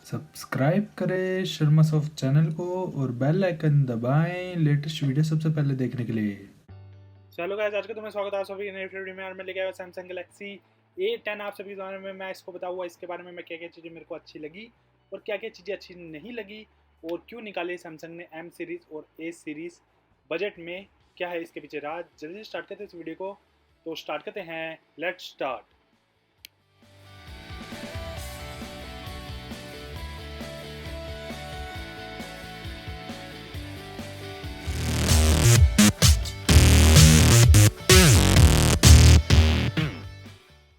Subscribe करें Sharma soft channel को और बेल आइकन दबाएं लेटेस्ट वीडियो सबसे पहले देखने के लिए। चलो गाइस, आज का तुम्हें स्वागत है आप सभी नई वीडियो में। आज मैं लेके आया सैमसंग गैलेक्सी A10 आप सभी के बारे में मैं इसको बताऊंगा। इसके बारे में मैं क्या क्या चीज़ें मेरे को अच्छी लगी और क्या क्या चीज़ें अच्छी नहीं लगी और क्यों निकाली सैमसंग ने M सीरीज़ और A सीरीज़ बजट में, क्या है इसके पीछे राज। जल्दी स्टार्ट करते हैं इस वीडियो को। तो स्टार्ट करते हैं, लेट्स स्टार्ट।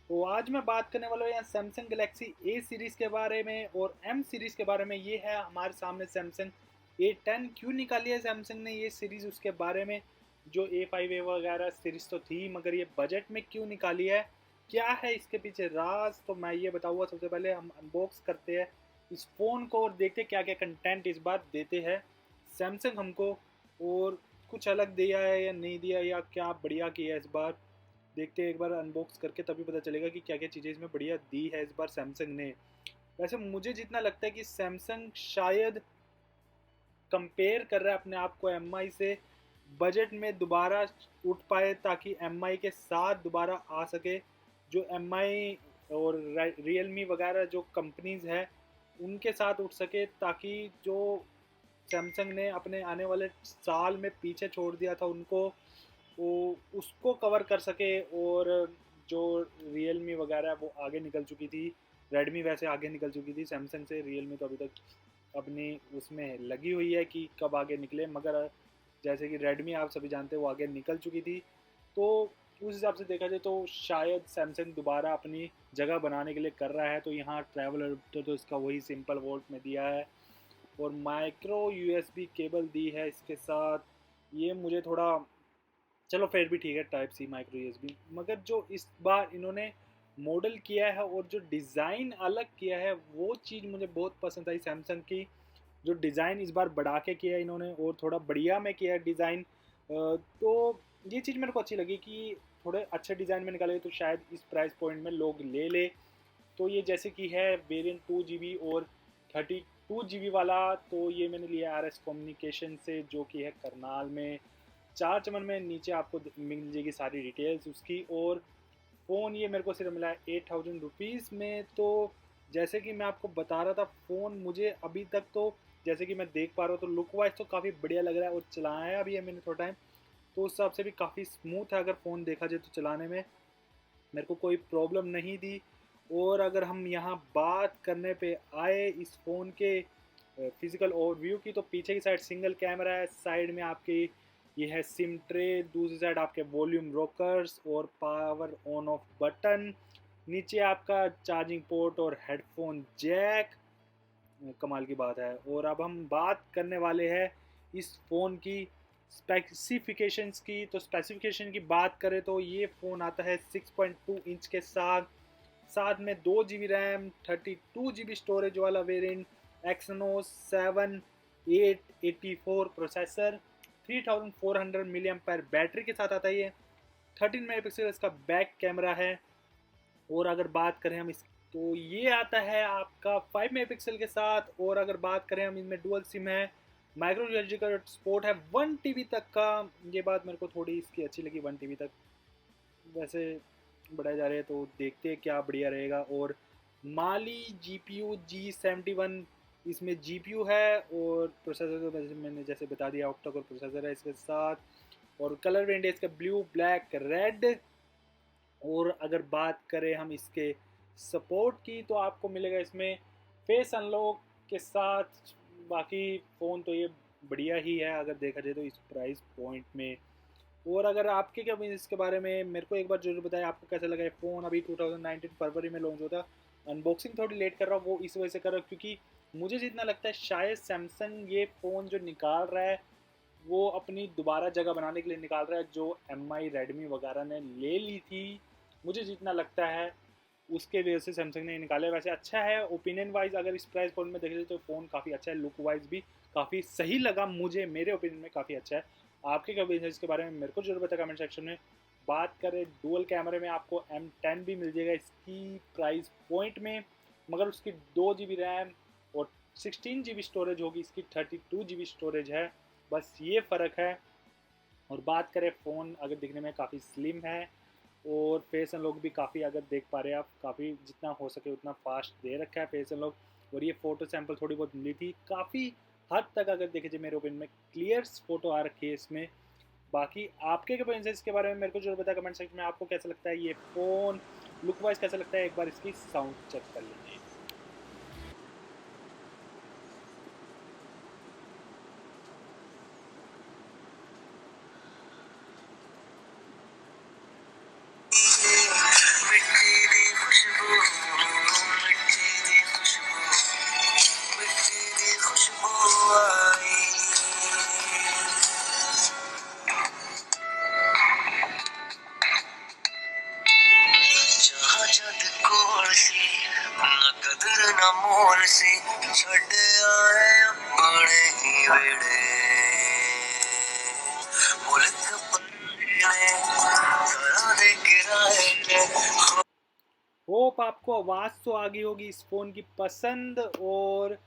तो आज मैं बात करने वाला हूँ यहाँ सैमसंग गैलेक्सी A सीरीज़ के बारे में और M सीरीज़ के बारे में। ये है हमारे सामने सैमसंग A10। क्यों निकाली है सैमसंग ने ये सीरीज़, उसके बारे में। जो A5 वगैरह सीरीज़ तो थी, मगर ये बजट में क्यों निकाली है, क्या है इसके पीछे राज, तो मैं ये बताऊँगा। सबसे पहले हम अनबॉक्स करते हैं इस फ़ोन को और देखते हैं क्या क्या कंटेंट इस बार देते हैं सैमसंग हमको, और कुछ अलग दिया है या नहीं दिया, या क्या बढ़िया किया है इस बार। देखते हैं एक बार अनबॉक्स करके, तभी पता चलेगा कि क्या क्या चीज़ें इसमें बढ़िया दी है इस बार सैमसंग ने। वैसे मुझे जितना लगता है कि सैमसंग शायद कंपेयर कर रहा है अपने आप को एम आई से, बजट में दोबारा उठ पाए ताकि एम आई के साथ दोबारा आ सके। जो एम आई और रियलमी वगैरह जो कंपनीज है उनके साथ उठ सके, ताकि जो सैमसंग ने अपने आने वाले साल में पीछे छोड़ दिया था उनको, वो उसको कवर कर सके। और जो रियलमी वगैरह वो आगे निकल चुकी थी, रेडमी वैसे आगे निकल चुकी थी सैमसंग से, रियलमी तो अभी तक अपनी उसमें लगी हुई है कि कब आगे निकले, मगर जैसे कि रेडमी आप सभी जानते हैं वो आगे निकल चुकी थी। तो उस हिसाब से देखा जाए तो शायद सैमसंग दोबारा अपनी जगह बनाने के लिए कर रहा है। तो यहाँ ट्रैवल अडेप्टर तो इसका वही सिंपल वोल्ट में दिया है और माइक्रो यूएसबी केबल दी है इसके साथ। ये मुझे थोड़ा, चलो फिर भी ठीक है, टाइप सी माइक्रो यूएसबी। मगर जो इस बार इन्होंने मॉडल किया है और जो डिज़ाइन अलग किया है वो चीज़ मुझे बहुत पसंद आई सैमसंग की। जो डिज़ाइन इस बार बढ़ा के किया है इन्होंने और थोड़ा बढ़िया में किया है डिज़ाइन। तो ये चीज़ मेरे को अच्छी लगी कि थोड़े अच्छे डिज़ाइन में निकाले तो शायद इस प्राइस पॉइंट में लोग ले ले। तो ये जैसे कि है वेरिएंट 2 GB और 32 GB वाला, तो ये मैंने लिया RS कम्युनिकेशन से, जो कि है करनाल में, चार चमन में। नीचे आपको मिल जाएगी सारी डिटेल्स उसकी। और फ़ोन ये मेरे को सिर्फ मिला है 8000 रुपीज़ में। तो जैसे कि मैं आपको बता रहा था, फ़ोन मुझे अभी तक तो जैसे कि मैं देख पा रहा हूँ तो लुक वाइज तो काफ़ी बढ़िया लग रहा है, और चलाया भी है मैंने थोड़ा टाइम, तो उस हिसाब से भी काफ़ी स्मूथ है। अगर फ़ोन देखा जाए तो चलाने में मेरे को कोई प्रॉब्लम नहीं दी। और अगर हम यहाँ बात करने पे आए इस फ़ोन के फिजिकल ओवरव्यू की, तो पीछे की साइड सिंगल कैमरा है, साइड में आपकी ये है सिम ट्रे, दूसरी साइड आपके वॉल्यूम रोकर्स और पावर ऑन ऑफ बटन, नीचे आपका चार्जिंग पोर्ट और हेडफोन जैक। कमाल की बात है। और अब हम बात करने वाले हैं इस फ़ोन की स्पेसिफिकेशंस की। तो स्पेसिफिकेशन की बात करें तो ये फ़ोन आता है 6.2 इंच के साथ, साथ में 2 GB रैम, 32 GB स्टोरेज वाला variant, Exynos 7884 processor, 3400 mAh battery के साथ आता है ये। 13 मेगापिक्सल इसका बैक कैमरा है। और अगर बात करें हम इस, तो ये आता है आपका 5 मेगापिक्सल के साथ। और अगर बात करें हम, इनमें डुअल सिम है, माइक्रो यूएसबी का सपोर्ट है 1 TB तक का। ये बात मेरे को थोड़ी इसकी अच्छी लगी, 1 TB तक वैसे बढ़ाए जा रहे हैं, तो देखते हैं क्या बढ़िया रहेगा। और माली GPU G71 इसमें GPU है, और प्रोसेसर तो मैंने जैसे बता दिया ऑक्टा कोर प्रोसेसर है इसके साथ। और कलर वेरिएंट है इसका ब्लू, ब्लैक, रेड। और अगर बात करें हम इसके सपोर्ट की, तो आपको मिलेगा इसमें फेस अनलॉक के साथ। बाकी फ़ोन तो ये बढ़िया ही है अगर देखा जाए तो इस प्राइस पॉइंट में। और अगर आपके क्या इसके बारे में मेरे को एक बार जरूर बताएं, आपको कैसा लगा ये फ़ोन। अभी 2019 फरवरी में लॉन्च होता, अनबॉक्सिंग थोड़ी लेट कर रहा हूँ, वो इस वजह से कर रहा हूँ क्योंकि मुझे जितना लगता है शायद सैमसंग ये फ़ोन जो निकाल रहा है वो अपनी दोबारा जगह बनाने के लिए निकाल रहा है, जो MI रेडमी वगैरह ने ले ली थी। मुझे जितना लगता है उसके वजह से सैमसंग ने निकाले। वैसे अच्छा है ओपिनियन वाइज, अगर इस प्राइस पॉइंट में देखे तो फ़ोन काफ़ी अच्छा है, लुक वाइज भी काफ़ी सही लगा मुझे, मेरे ओपिनियन में काफ़ी अच्छा है। आपके क्या ओपिनियन इसके बारे में मेरे को जरूर बताया कमेंट सेक्शन में। बात करें डुअल कैमरे में, आपको M10 भी मिल जाएगा इसकी प्राइस पॉइंट में, मगर उसकी 2 GB रैम और 16 GB स्टोरेज होगी, इसकी 32 GB स्टोरेज है, बस ये फ़र्क है। और बात करें फ़ोन, अगर दिखने में काफ़ी स्लिम है और फेस अनलॉक भी काफ़ी, अगर देख पा रहे हैं आप, काफ़ी जितना हो सके उतना फास्ट दे रखा है फेस अनलॉक। और ये फ़ोटो सैंपल थोड़ी बहुत मिली थी, काफ़ी हद तक अगर देखे जाए मेरे ओपिनियन में क्लियर फ़ोटो आ रखी है इसमें। बाकी आपके क्या इसके बारे में मेरे को जरूर बताया कमेंट सेक्शन में, आपको कैसा लगता है ये फ़ोन, लुक वाइज कैसा लगता है, एक बार इसकी साउंड चेक कर लीजिए। होप आपको आवाज़ तो आ गई होगी इस फ़ोन की पसंद। और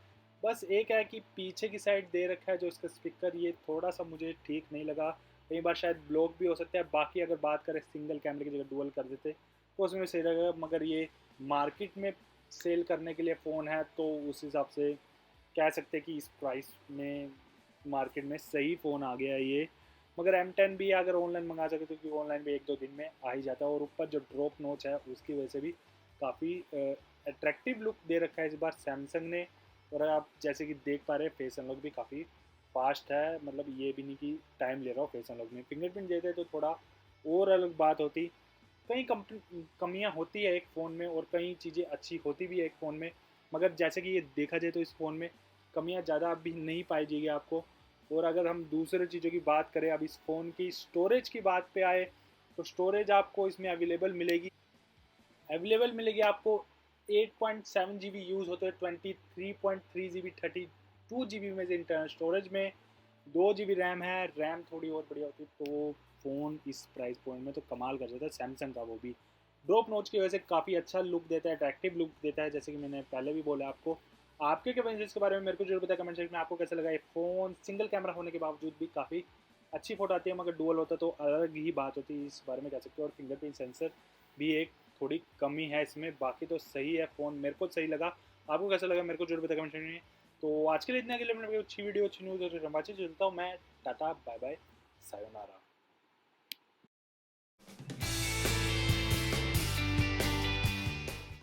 बस एक है कि पीछे की साइड दे रखा है जो इसका स्पीकर, ये थोड़ा सा मुझे ठीक नहीं लगा, कई बार शायद ब्लॉक भी हो सकता है। बाकी अगर बात करें सिंगल कैमरे की जगह डुअल कर देते तो उसमें सही रहेगा, मगर ये मार्केट में सेल करने के लिए फ़ोन है तो उस हिसाब से कह सकते हैं कि इस प्राइस में मार्केट में सही फ़ोन आ गया है ये। मगर M10 भी अगर ऑनलाइन मंगा सके तो, क्योंकि ऑनलाइन भी 1-2 दिन में आ ही जाता है। और ऊपर जो ड्रॉप नोच है उसकी वजह से भी काफ़ी अट्रैक्टिव लुक दे रखा है इस बार सैमसंग ने। और आप जैसे कि देख पा रहे हैं फेस अनलॉक भी काफ़ी फास्ट है, मतलब ये भी नहीं कि टाइम ले रहा हो फेस अनलॉक में। फिंगरप्रिंट देते तो थोड़ा और अलग बात होती। कई कमियां होती है एक फ़ोन में और कई चीज़ें अच्छी होती भी है एक फ़ोन में, मगर जैसे कि ये देखा जाए तो इस फ़ोन में कमियां ज़्यादा अभी नहीं पाई जाएगी आपको। और अगर हम दूसरे चीज़ों की बात करें, अब इस फ़ोन की स्टोरेज की बात पे आए तो स्टोरेज आपको इसमें अवेलेबल मिलेगी आपको 8.7 GB यूज़ होते हैं, 23.3 GB 32 GB में से इंटरनल स्टोरेज में 2 GB रैम है। रैम थोड़ी और बढ़िया होती तो फ़ोन इस प्राइस पॉइंट में तो कमाल कर जाता है सैमसंग का, वो भी ड्रॉप नोच की वजह से काफ़ी अच्छा लुक देता है, अट्रैक्टिव लुक देता है, जैसे कि मैंने पहले भी बोला आपको। आपके क्या वजह इसके बारे में मेरे को जरूर बताया कमेंट सेक्शन में, आपको कैसा लगा ये फ़ोन। सिंगल कैमरा होने के बावजूद भी काफ़ी अच्छी फोटो आती है, मगर डुअल होता तो अलग ही बात होती, इस बारे में कह सकते हो। और फिंगरप्रिंट सेंसर भी एक थोड़ी कमी है इसमें, बाकी तो सही है फ़ोन, मेरे को सही लगा। आपको कैसा लगा मेरे को जरूर बताया कमेंट सेक्शन में। तो आज के लिए इतना के लिए, अच्छी वीडियो अच्छी न्यूज़ और बातचीत चलता हूँ मैं। टाटा बाय बाय, सायोनारा।